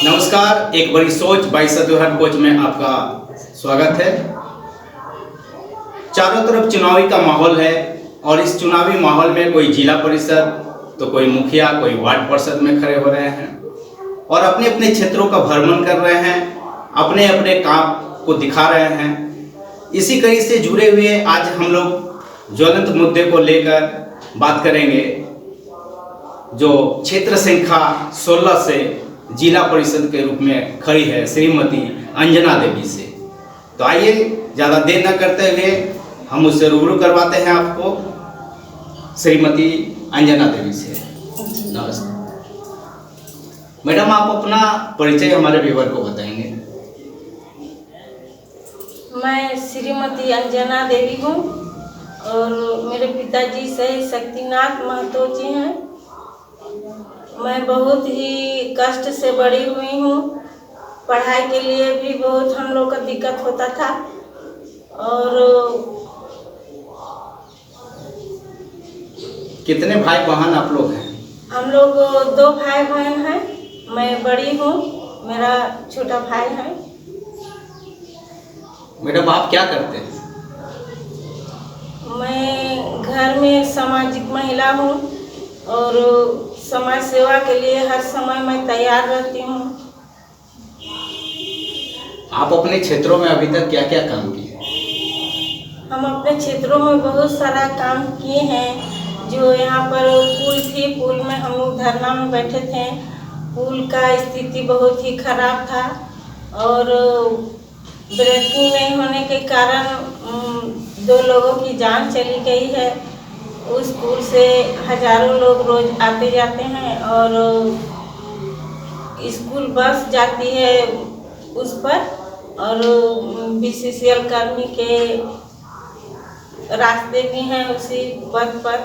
नमस्कार, एक बड़ी सोच बाई सदुहन कोच में आपका स्वागत है। चारों तरफ चुनावी का माहौल है और इस चुनावी माहौल में कोई जिला परिषद तो कोई मुखिया, कोई वार्ड परिषद में खड़े हो रहे हैं और अपने अपने क्षेत्रों का भ्रमण कर रहे हैं, अपने अपने काम को दिखा रहे हैं। इसी कड़ी से जुड़े हुए आज हम लोग ज्वलंत मुद्दे को लेकर बात करेंगे, जो क्षेत्र संख्या 16 से जिला परिषद के रूप में खड़ी है श्रीमती अंजना देवी से। तो आइए ज़्यादा देर न करते हुए हम उससे रूबरू करवाते हैं आपको श्रीमती अंजना देवी से। नमस्कार मैडम, आप अपना परिचय हमारे व्यूअर को बताएंगे। मैं श्रीमती अंजना देवी हूँ और मेरे पिताजी सही शक्तिनाथ महतो जी हैं। मैं बहुत ही कष्ट से बड़ी हुई हूँ। पढ़ाई के लिए भी बहुत हम लोग का दिक्कत होता था और कितने भाई बहन आप लोग हैं? हम लोग 2 भाई बहन हैं। मैं बड़ी हूँ, मेरा छोटा भाई है। मैडम, आप क्या करते हैं? मैं घर में सामाजिक महिला हूँ और समाज सेवा के लिए हर समय मैं तैयार रहती हूँ। आप अपने क्षेत्रों में अभी तक क्या क्या काम किए? हम अपने क्षेत्रों में बहुत सारा काम किए हैं। जो यहाँ पर पुल थी, पुल में हम लोग धरना में बैठे थे। पुल का स्थिति बहुत ही खराब था और ब्रेकिंग नहीं होने के कारण 2 लोगों की जान चली गई है। उस पुल से हजारों लोग रोज आते जाते हैं और स्कूल बस जाती है उस पर और बीसीसीएल कर्मी के रास्ते भी हैं उसी पथ पर।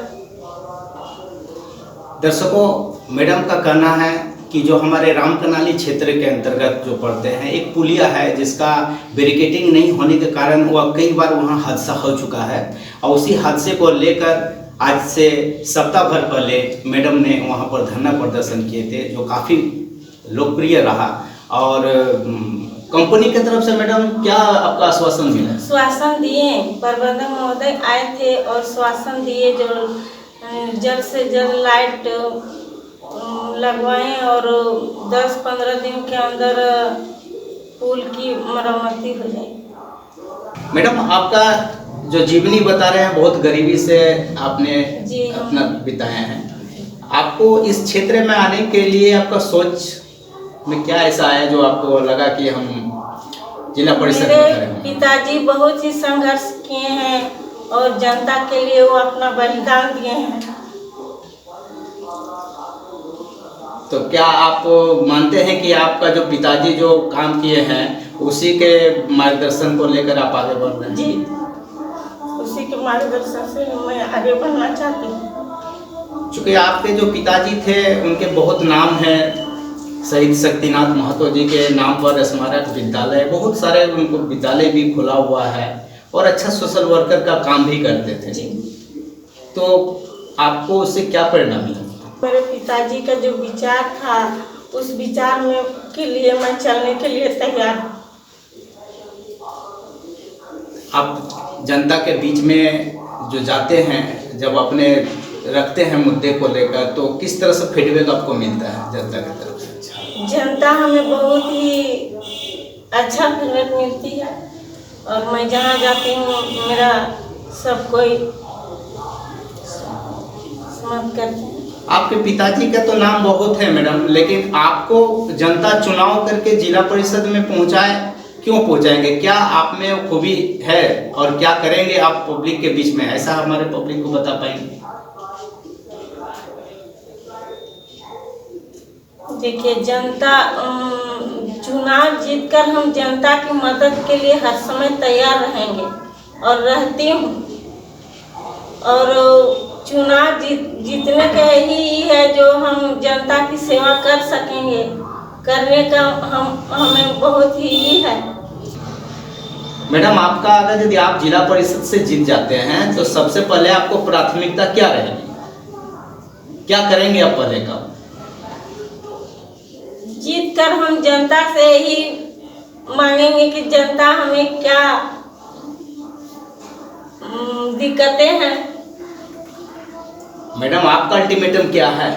दर्शकों, मैडम का कहना है कि जो हमारे रामकनाली क्षेत्र के अंतर्गत जो पड़ते हैं, एक पुलिया है जिसका बैरिकेडिंग नहीं होने के कारण वह कई बार वहां हादसा हो चुका है और उसी हादसे को लेकर आज से सप्ताह भर पहले मैडम ने वहां पर धरना प्रदर्शन किए थे, जो काफ़ी लोकप्रिय रहा। और कंपनी की तरफ से मैडम क्या आपका आश्वासन मिला? आश्वासन दिए, प्रबंधक महोदय आए थे और आश्वासन दिए जो जल्द से जल्द लाइट लगवाएं और 10-15 दिन के अंदर पुल की मरम्मती हो जाएगी। मैडम, आपका जो जीवनी बता रहे हैं, बहुत गरीबी से आपने अपना बिताया है। आपको इस क्षेत्र में आने के लिए आपका सोच में क्या ऐसा आया जो आपको लगा कि हम जिला परिषद में खड़े हों? पिताजी बहुत ही संघर्ष किए हैं और जनता के लिए वो अपना बलिदान दिए हैं। तो क्या आप मानते हैं कि आपका जो पिताजी जो काम किए हैं उसी के मार्गदर्शन को लेकर आप आगे बढ़ रहे हैं? जी, उसी के मार्गदर्शन से मैं आगे बढ़ना चाहती हूँ। चूँकि आपके जो पिताजी थे उनके बहुत नाम है, शहीद शक्तिनाथ महतो जी के नाम पर स्मारक विद्यालय, बहुत सारे उनको विद्यालय भी खुला हुआ है और अच्छा सोशल वर्कर का काम भी करते थे। तो आपको उससे क्या परिणाम मिला? मेरे पिताजी का जो विचार था उस विचार में के लिए मैं चलने के लिए तैयार हूँ। आप जनता के बीच में जो जाते हैं, जब अपने रखते हैं मुद्दे को लेकर, तो किस तरह से फीडबैक आपको मिलता है जनता की तरफ से? जनता हमें बहुत ही अच्छा फीडबैक मिलती है और मैं जहाँ जाती हूँ मेरा सब कोई समझ करते हैं। आपके पिताजी का तो नाम बहुत है मैडम, लेकिन आपको जनता चुनाव करके जिला परिषद में पहुंचाए, क्यों पहुंचाएंगे? क्या आप में खूबी है और क्या करेंगे आप पब्लिक के बीच में, ऐसा हमारे पब्लिक को बता पाएंगे? देखिए, जनता चुनाव जीतकर हम जनता की मदद के लिए हर समय तैयार रहेंगे और रहती हूँ और चुनाव जीतने का ही है जो हम जनता की सेवा कर सकेंगे, करने का हमें बहुत ही है। मैडम, आपका अगर यदि आप जिला परिषद से जीत जाते हैं तो सबसे पहले आपको प्राथमिकता क्या रहेगी, क्या करेंगे आप पहले का? जीत कर हम जनता से ही मांगेंगे कि जनता हमें क्या दिक्कतें हैं। मैडम, आपका अल्टीमेटम क्या है?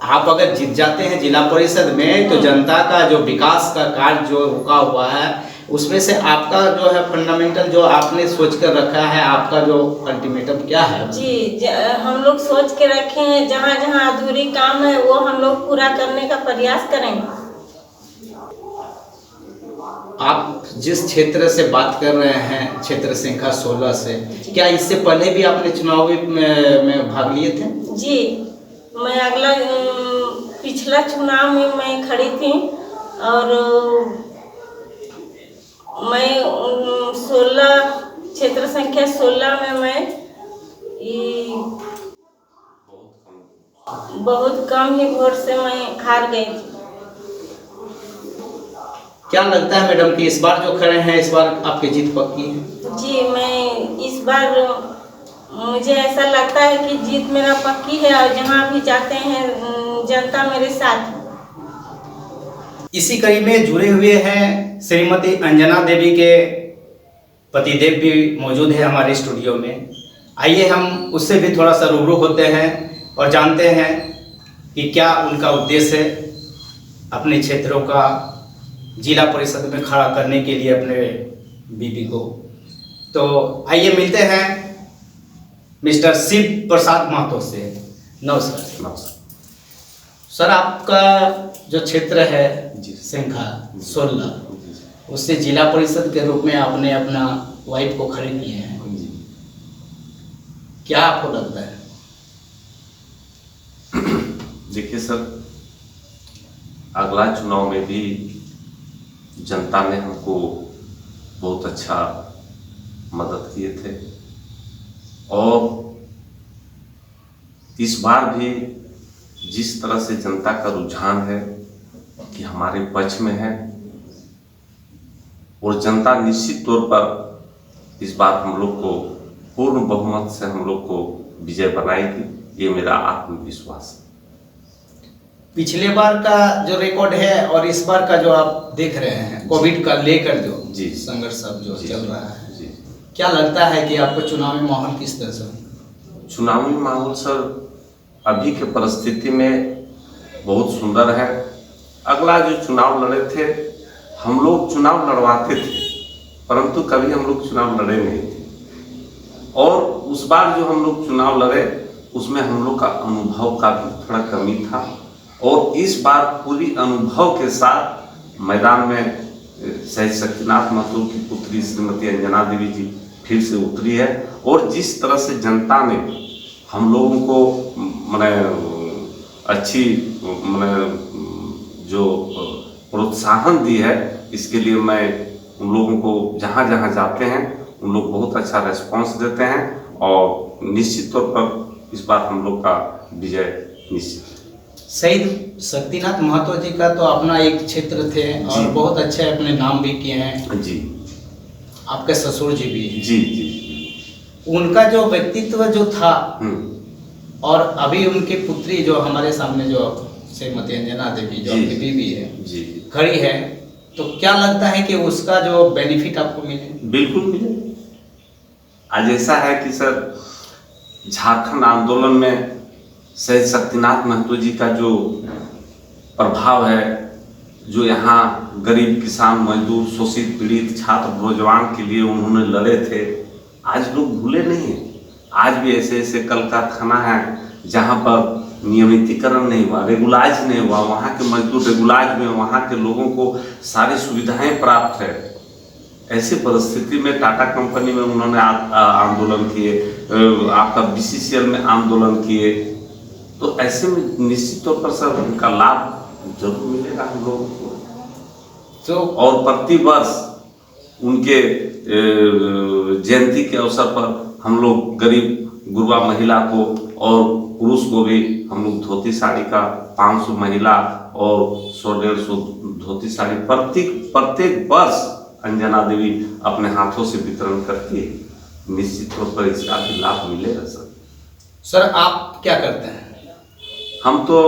आप अगर जीत जाते हैं जिला परिषद में तो जनता का जो विकास का कार्य जो रुका हुआ है उसमें से आपका जो है फंडामेंटल जो आपने सोच कर रखा है, आपका जो अल्टीमेटम क्या है? जी, हम लोग सोच के रखे हैं, जहाँ जहाँ अधूरी काम है वो हम लोग पूरा करने का प्रयास करेंगे। आप जिस क्षेत्र से बात कर रहे हैं, क्षेत्र संख्या 16 से, क्या इससे पहले भी आपने चुनाव में भाग लिए थे? जी, मैं पिछला चुनाव में मैं खड़ी थी और मैं 16 क्षेत्र संख्या 16 में मैं बहुत कम ही वोट से मैं हार गई थी। क्या लगता है मैडम कि इस बार जो खड़े हैं इस बार आपकी जीत पक्की है? जी, मैं इस बार मुझे ऐसा लगता है कि जीत मेरा पक्की है और जहाँ भी जाते हैं जनता मेरे साथ। इसी कड़ी में जुड़े हुए हैं श्रीमती अंजना देवी के पतिदेव भी मौजूद है हमारे स्टूडियो में। आइए हम उससे भी थोड़ा सा रूबरू होते हैं और जानते हैं कि क्या उनका उद्देश्य है अपने क्षेत्रों का जिला परिषद में खड़ा करने के लिए अपने बीबी को। तो आइए मिलते हैं मिस्टर शिव प्रसाद महतो से। नमस्कार। नमस्कार सर, आपका जो क्षेत्र है जी संख्या 16, उससे जिला परिषद के रूप में आपने अपना वाइफ को खड़े किए हैं, जी। क्या आपको लगता है? देखिए सर, अगला चुनाव में भी जनता ने हमको बहुत अच्छा मदद किए थे और इस बार भी जिस तरह से जनता का रुझान है कि हमारे पक्ष में है और जनता निश्चित तौर पर इस बार हम लोग को पूर्ण बहुमत से हम लोग को विजय बनाएगी, ये मेरा आत्मविश्वास है। पिछले बार का जो रिकॉर्ड है और इस बार का जो आप देख रहे हैं कोविड का लेकर जो जी संघर्ष सब जो जी, चल रहा है, जी। क्या लगता है कि आपको चुनावी माहौल किस तरह से? चुनावी माहौल सर अभी के परिस्थिति में बहुत सुंदर है। अगला जो चुनाव लड़े थे, हम लोग चुनाव लड़वाते थे परंतु कभी हम लोग चुनाव लड़े नहीं थे और उस बार जो हम लोग चुनाव लड़े उसमें हम लोग का अनुभव का भी थोड़ा कमी था और इस बार पूरी अनुभव के साथ मैदान में शहीद शक्तिनाथ महतो की पुत्री श्रीमती अंजना देवी जी फिर से उतरी है और जिस तरह से जनता ने हम लोगों को माने अच्छी माने जो प्रोत्साहन दी है, इसके लिए मैं उन लोगों को जहाँ जहाँ जाते हैं उन लोग बहुत अच्छा रेस्पॉन्स देते हैं और निश्चित तौर पर इस बार हम लोग का विजय निश्चित है। शहीद शक्तिनाथ महतो जी का तो अपना एक क्षेत्र थे और बहुत अच्छे अपने नाम भी किए हैं। जी, आपके ससुर जी भी हैं। जी जी। उनका जो व्यक्तित्व जो था और अभी उनकी पुत्री जो हमारे सामने जो श्रीमती अंजना देवी जो आपकी बीवी है जी खड़ी है, तो क्या लगता है कि उसका जो बेनिफिट आपको मिले? बिल्कुल मिले। आज ऐसा है कि सर झारखंड आंदोलन में शहीद शक्तिनाथ महतो जी का जो प्रभाव है, जो यहाँ गरीब किसान मजदूर शोषित पीड़ित छात्र नौजवान के लिए उन्होंने लड़े थे, आज लोग भूले नहीं हैं। आज भी ऐसे ऐसे कल कारखाना है जहाँ पर नियमितीकरण नहीं हुआ, रेगुलाइज नहीं हुआ, वहाँ के मजदूर रेगुलाइज में, वहाँ के लोगों को सारी सुविधाएं प्राप्त है। ऐसी परिस्थिति में टाटा कंपनी में उन्होंने आंदोलन किए, आपका बीसीसीएल में आंदोलन किए, तो ऐसे में निश्चित तौर पर सर उनका लाभ जरूर मिलेगा हम लोगों को। तो और प्रतिवर्ष उनके जयंती के अवसर पर हम लोग गरीब गुरबा महिला को और पुरुष को भी हम लोग धोती साड़ी का 500 महिला और 100-150 धोती साड़ी प्रत्येक वर्ष अंजना देवी अपने हाथों से वितरण करती है। निश्चित तौर पर इसका भी लाभ मिलेगा सर। सर, आप क्या करते हैं? हम तो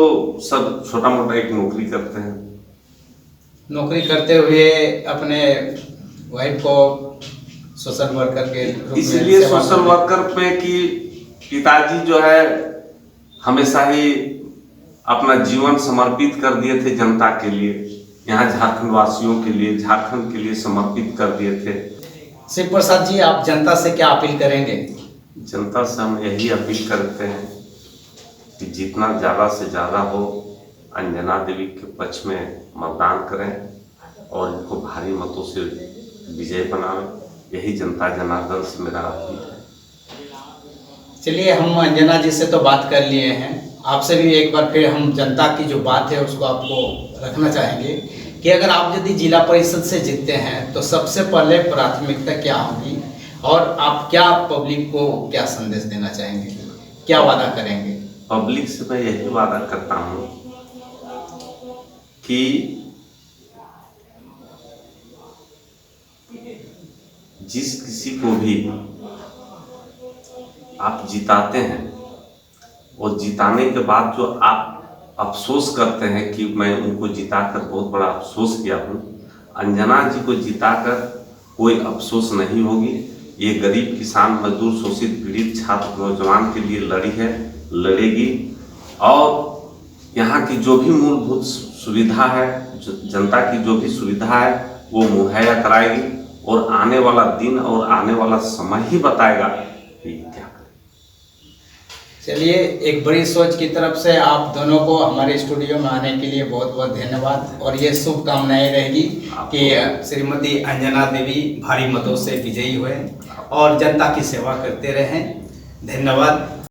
सब छोटा मोटा एक नौकरी करते हैं। नौकरी करते हुए अपने वाइफ को सोशल वर्कर के रूप में इसलिए सेवा सोशल कर रहे हैं। वर्कर पे कि पिताजी जो है हमेशा ही अपना जीवन समर्पित कर दिए थे जनता के लिए, यहाँ झारखंड वासियों के लिए, झारखंड के लिए समर्पित कर दिए थे। शिव प्रसाद जी, आप जनता से क्या अपील करेंगे? जनता से हम यही अपील करते हैं कि जितना ज़्यादा से ज़्यादा हो अंजना देवी के पक्ष में मतदान करें और इनको भारी मतों से विजय बनावें। यही जनता जनार्दन से मेरा अपील है। चलिए, हम अंजना जी से तो बात कर लिए हैं, आपसे भी एक बार फिर हम जनता की जो बात है उसको आपको रखना चाहेंगे कि अगर आप यदि जिला परिषद से जीतते हैं तो सबसे पहले प्राथमिकता क्या होगी और आप क्या पब्लिक को क्या संदेश देना चाहेंगे, क्या वादा करेंगे? पब्लिक से मैं यही वादा करता हूँ कि जिस किसी को भी आप जिताते हैं और जिताने के बाद जो आप अफसोस करते हैं कि मैं उनको जिताकर बहुत बड़ा अफसोस किया हूँ, अंजना जी को जिताकर कोई अफसोस नहीं होगी। ये गरीब किसान मजदूर शोषित पीड़ित छात्र नौजवान के लिए लड़ी है, लड़ेगी और यहाँ की जो भी मूलभूत सुविधा है, जनता की जो भी सुविधा है वो मुहैया कराएगी और आने वाला दिन और आने वाला समय ही बताएगा कि क्या करें। चलिए, एक बड़ी सोच की तरफ से आप दोनों को हमारे स्टूडियो में आने के लिए बहुत बहुत धन्यवाद और ये शुभकामनाएं रहेगी कि श्रीमती अंजना देवी भारी मतों से विजयी हुए और जनता की सेवा करते रहें। धन्यवाद।